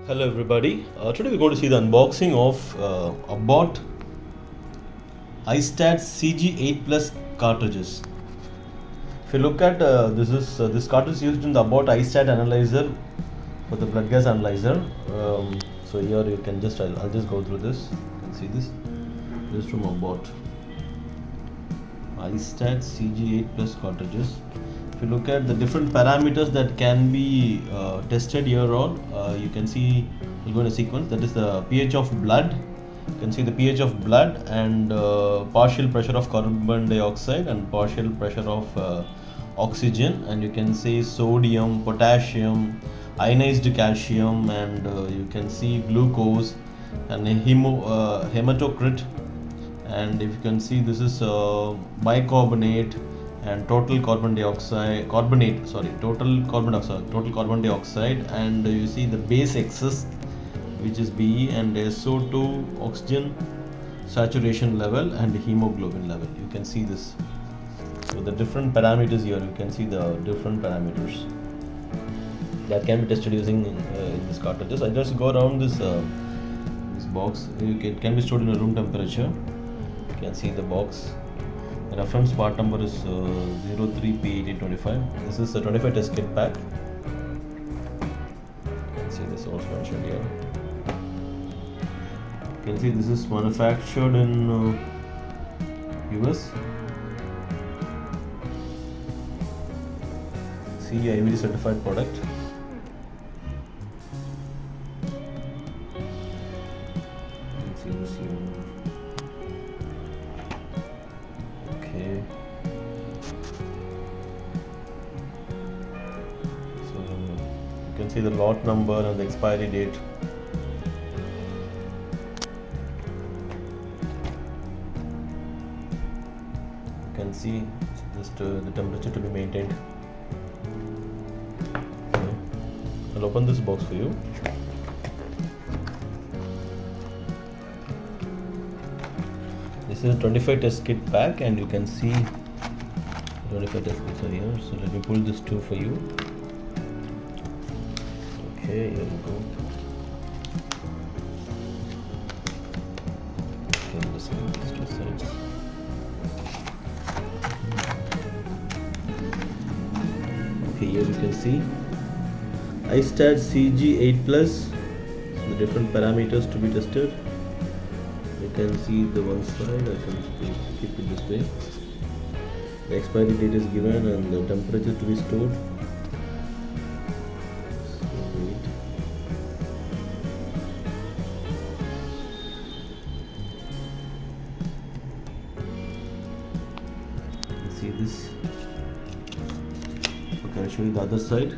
Hello everybody. Today we're going to see the unboxing of Abbott iSTAT CG8 Plus cartridges. If you look at this cartridge used in the Abbott iSTAT analyzer for the blood gas analyzer. So here you can just I'll just go through this. You can see this is from Abbott iSTAT CG8 Plus cartridges. If you look at the different parameters that can be tested here on, you can see we'll go in a sequence. That is the pH of blood. You can see the pH of blood and partial pressure of carbon dioxide and partial pressure of oxygen, and you can see sodium, potassium, ionized calcium, and you can see glucose and hematocrit, and if you can see this is bicarbonate and total carbon dioxide, total carbon dioxide, and you see the base excess, which is Be, and SO2, oxygen saturation level, and hemoglobin level. You can see this. So the different parameters here, you can see the different parameters that can be tested using in this cartridges. I just go around this box. It can be stored in a room temperature. You can see the box. The reference part number is 03P1825. This is a 25 test kit pack. You can see this also mentioned here. You can see this is manufactured in US. CE certified product. You can see this here. Okay. So you can see the lot number and the expiry date. You can see just the temperature to be maintained. Okay. I'll open this box for you. This is a 25 test kit pack, and you can see 25 test kits are here. So let me pull this too for you. Okay, here we go. Okay, let's move these two sides. Okay, here you can see iSTAT CG8 Plus. So the different parameters to be tested. You can see the one side. I can keep it this way. The expiry date is given and the temperature to be stored. So wait. You can see this. Okay, I'll show you the other side.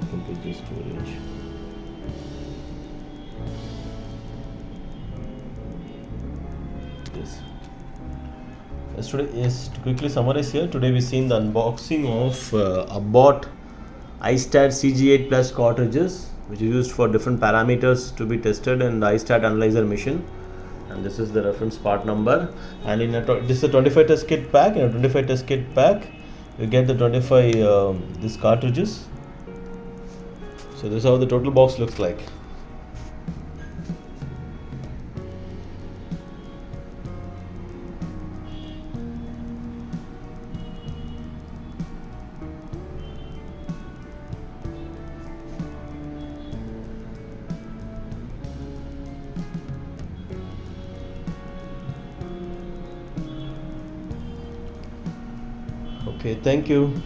Complete the storage. Yes, to quickly summarize here, today we've seen the unboxing of Abbott iSTAT CG8 Plus cartridges, which is used for different parameters to be tested in the iSTAT analyzer machine. And this is the reference part number. And this is a 25 test kit pack. In a 25 test kit pack, you get the 25 these cartridges. So this is how the total box looks like. Okay, thank you.